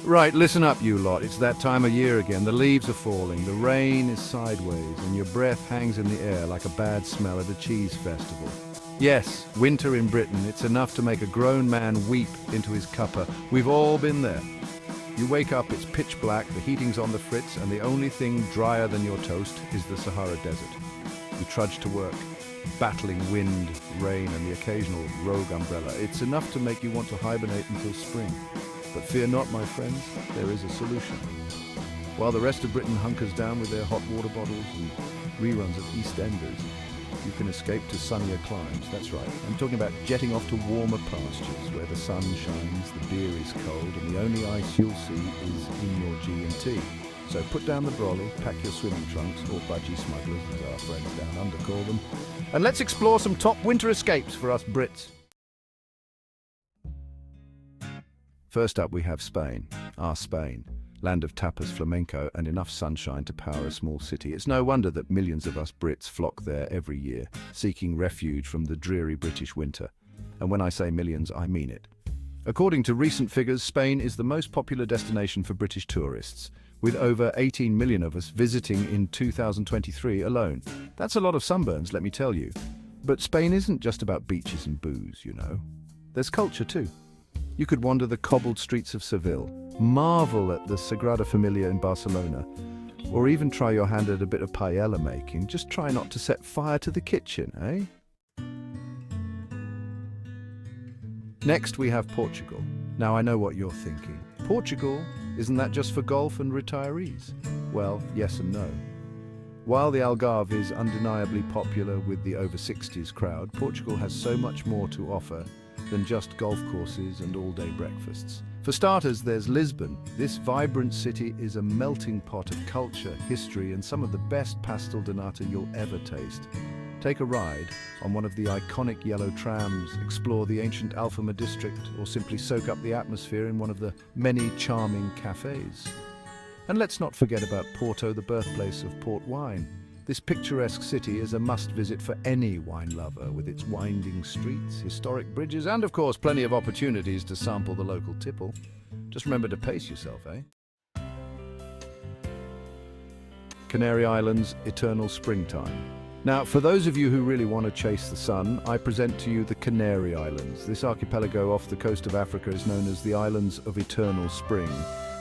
Right, listen up, you lot. It's that time of year again. The leaves are falling, the rain is sideways, and your breath hangs in the air like a bad smell at a cheese festival. Yes, winter in Britain, it's enough to make a grown man weep into his cuppa. We've all been there. You wake up, it's pitch black, the heating's on the fritz, and the only thing drier than your toast is the Sahara Desert. You trudge to work, battling wind, rain, and the occasional rogue umbrella. It's enough to make you want to hibernate until spring. But fear not, my friends, there is a solution. While the rest of Britain hunkers down with their hot water bottles and reruns of EastEnders, you can escape to sunnier climes. That's right, I'm talking about jetting off to warmer pastures where the sun shines, the beer is cold, and the only ice you'll see is in your G&T. So put down the brolly, pack your swimming trunks, or budgie smugglers, as our friends down under call them, and let's explore some top winter escapes for us Brits. First up we have Spain, our Spain, land of tapas, flamenco, and enough sunshine to power a small city. It's no wonder that millions of us Brits flock there every year, seeking refuge from the dreary British winter. And when I say millions, I mean it. According to recent figures, Spain is the most popular destination for British tourists, with over 18 million of us visiting in 2023 alone. That's a lot of sunburns, let me tell you. But Spain isn't just about beaches and booze, you know. There's culture too. You could wander the cobbled streets of Seville, marvel at the Sagrada Familia in Barcelona, or even try your hand at a bit of paella making. Just try not to set fire to the kitchen, eh? Next we have Portugal. Now I know what you're thinking. Portugal? Isn't that just for golf and retirees? Well, yes and no. While the Algarve is undeniably popular with the over-60s crowd, Portugal has so much more to offer than just golf courses and all-day breakfasts. For starters, there's Lisbon. This vibrant city is a melting pot of culture, history, and some of the best pastel de nata you'll ever taste. Take a ride on one of the iconic yellow trams, explore the ancient Alfama district, or simply soak up the atmosphere in one of the many charming cafes. And let's not forget about Porto, the birthplace of port wine. This picturesque city is a must-visit for any wine lover, with its winding streets, historic bridges, and of course plenty of opportunities to sample the local tipple. Just remember to pace yourself, eh? Canary Islands, eternal springtime. Now, for those of you who really want to chase the sun, I present to you the Canary Islands. This archipelago off the coast of Africa is known as the Islands of Eternal Spring,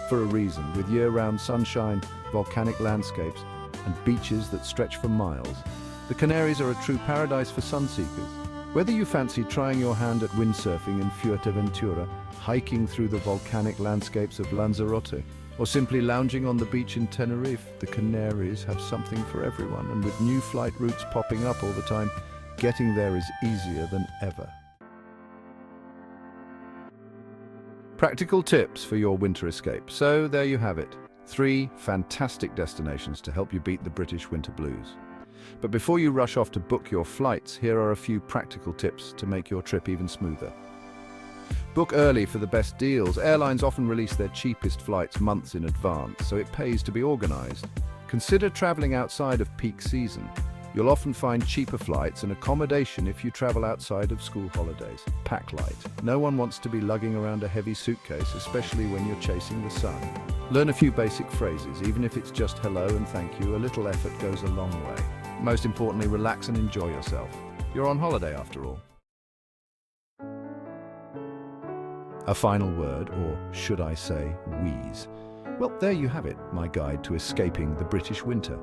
for a reason, with year-round sunshine, volcanic landscapes, and beaches that stretch for miles. The Canaries are a true paradise for sun-seekers. Whether you fancy trying your hand at windsurfing in Fuerteventura, hiking through the volcanic landscapes of Lanzarote, or simply lounging on the beach in Tenerife, the Canaries have something for everyone, and with new flight routes popping up all the time, getting there is easier than ever. Practical tips for your winter escape. So there you have it. 3 fantastic destinations to help you beat the British winter blues. But before you rush off to book your flights, here are a few practical tips to make your trip even smoother. Book early for the best deals. Airlines often release their cheapest flights months in advance, so it pays to be organized. Consider traveling outside of peak season. You'll often find cheaper flights and accommodation if you travel outside of school holidays. Pack light. No one wants to be lugging around a heavy suitcase, especially when you're chasing the sun. Learn a few basic phrases, even if it's just hello and thank you. A little effort goes a long way. Most importantly, relax and enjoy yourself. You're on holiday after all. A final word, or should I say, wheeze. Well, there you have it, my guide to escaping the British winter.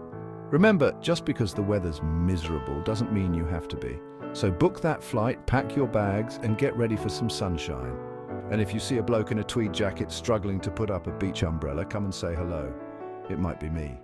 Remember, just because the weather's miserable doesn't mean you have to be. So book that flight, pack your bags, and get ready for some sunshine. And if you see a bloke in a tweed jacket struggling to put up a beach umbrella, come and say hello. It might be me.